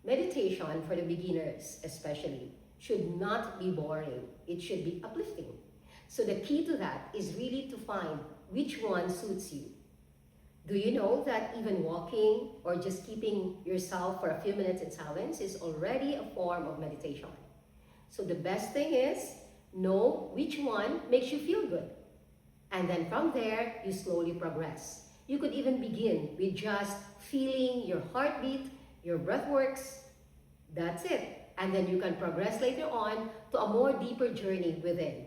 Meditation for the beginners especially should not be boring. It should be uplifting. So the key to that is really to find which one suits you. Do you know that even walking or just keeping yourself for a few minutes in silence is already a form of meditation? So the best thing is know which one makes you feel good. And then from there, you slowly progress. You could even begin with just feeling your heartbeat, your breath works. That's it. And then you can progress later on to a more deeper journey within.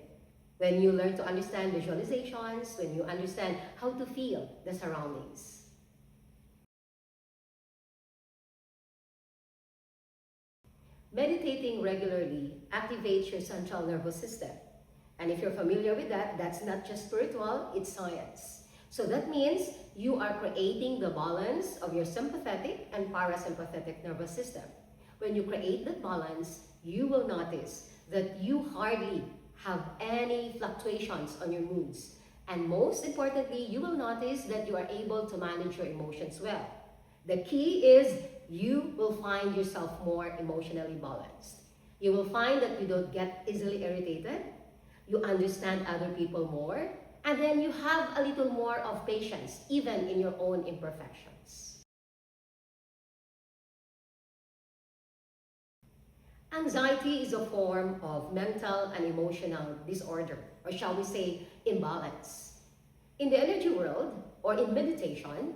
When you learn to understand visualizations, when you understand how to feel the surroundings. Meditating regularly activates your central nervous system. And if you're familiar with that, that's not just spiritual, it's science. So that means you are creating the balance of your sympathetic and parasympathetic nervous system. When you create that balance, you will notice that you hardly have any fluctuations on your moods. And most importantly, you will notice that you are able to manage your emotions well. The key is you will find yourself more emotionally balanced. You will find that you don't get easily irritated, you understand other people more, and then you have a little more of patience, even in your own imperfections. Anxiety is a form of mental and emotional disorder, or shall we say, imbalance. In the energy world, or in meditation,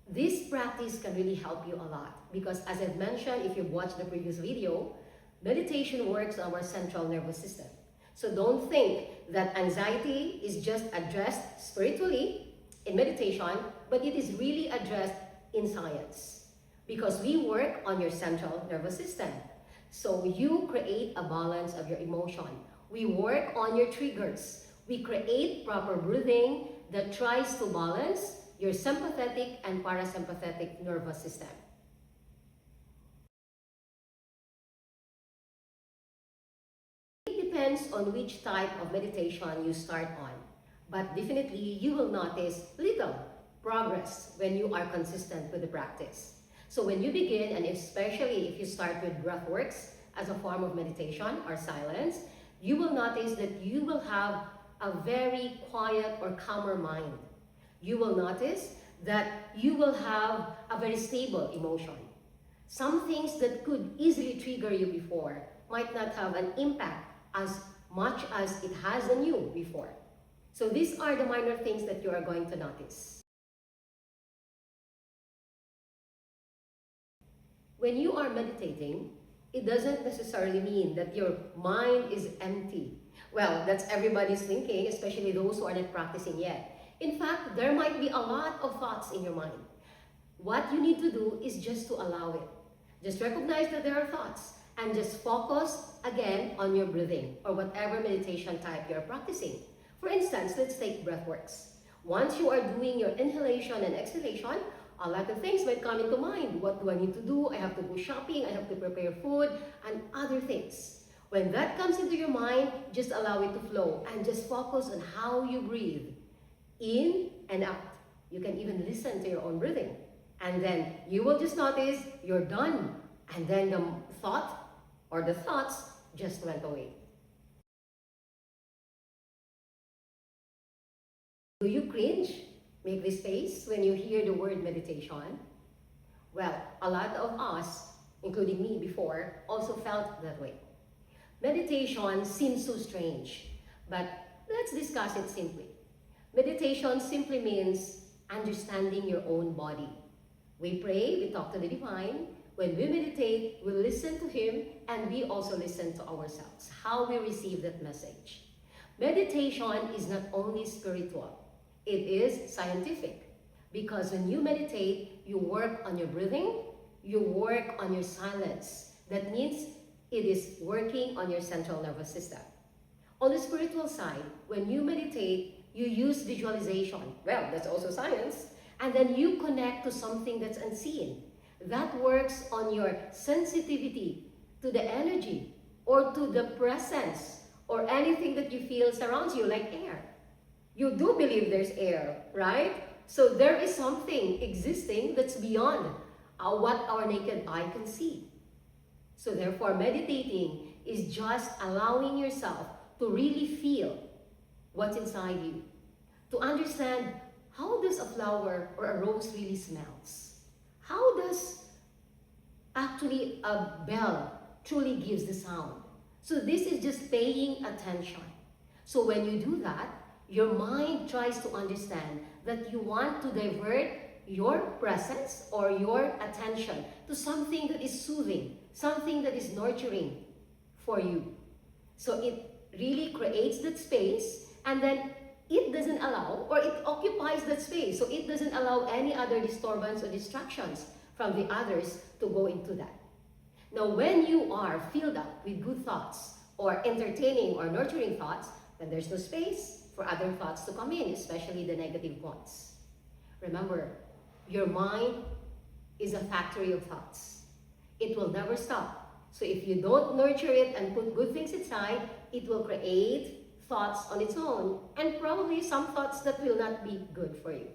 this practice can really help you a lot because, as I've mentioned, if you've watched the previous video, meditation works on our central nervous system. So don't think that anxiety is just addressed spiritually in meditation, but it is really addressed in science because we work on your central nervous system. So you create a balance of your emotion. We work on your triggers. We create proper breathing that tries to balance your sympathetic and parasympathetic nervous system. It depends on which type of meditation you start on, but definitely you will notice little progress when you are consistent with the practice. So when you begin, and especially if you start with breathworks as a form of meditation or silence, you will notice that you will have a very quiet or calmer mind. You will notice that you will have a very stable emotion. Some things that could easily trigger you before might not have an impact as much as it has on you before. So these are the minor things that you are going to notice. When you are meditating, it doesn't necessarily mean that your mind is empty. Well, that's everybody's thinking, especially those who are not practicing yet. In fact, there might be a lot of thoughts in your mind. What you need to do is just to allow it. Just recognize that there are thoughts and just focus again on your breathing or whatever meditation type you're practicing. For instance, let's take breathworks. Once you are doing your inhalation and exhalation, a lot of things might come into mind. What do I need to do? I have to go shopping, I have to prepare food, and other things. When that comes into your mind, just allow it to flow and just focus on how you breathe. In and out. You can even listen to your own breathing. And then you will just notice you're done. And then the thought or the thoughts just went away. Do you cringe? Make this face when you hear the word meditation? Well, a lot of us, including me before, also felt that way. Meditation seems so strange, but let's discuss it simply. Meditation simply means understanding your own body. We pray, we talk to the divine. When we meditate, we listen to Him and we also listen to ourselves, how we receive that message. Meditation is not only spiritual, it is scientific. Because when you meditate, you work on your breathing, you work on your silence. That means it is working on your central nervous system. On the spiritual side, when you meditate, you use visualization. Well, that's also science. And then you connect to something that's unseen. That works on your sensitivity to the energy or to the presence or anything that you feel surrounds you, like air. You do believe there's air, right? So there is something existing that's beyond what our naked eye can see. So therefore, meditating is just allowing yourself to really feel what's inside you, to understand how does a flower or a rose really smells. How does actually a bell truly gives the sound. So this is just paying attention. So when you do that, your mind tries to understand that you want to divert your presence or your attention to something that is soothing, something that is nurturing for you. So it really creates that space, and then it doesn't allow, or it occupies that space. So it doesn't allow any other disturbance or distractions from the others to go into that. Now, when you are filled up with good thoughts or entertaining or nurturing thoughts, then there's no space for other thoughts to come in, especially the negative ones. Remember, your mind is a factory of thoughts. It will never stop. So if you don't nurture it and put good things inside, it will create thoughts on its own, and probably some thoughts that will not be good for you.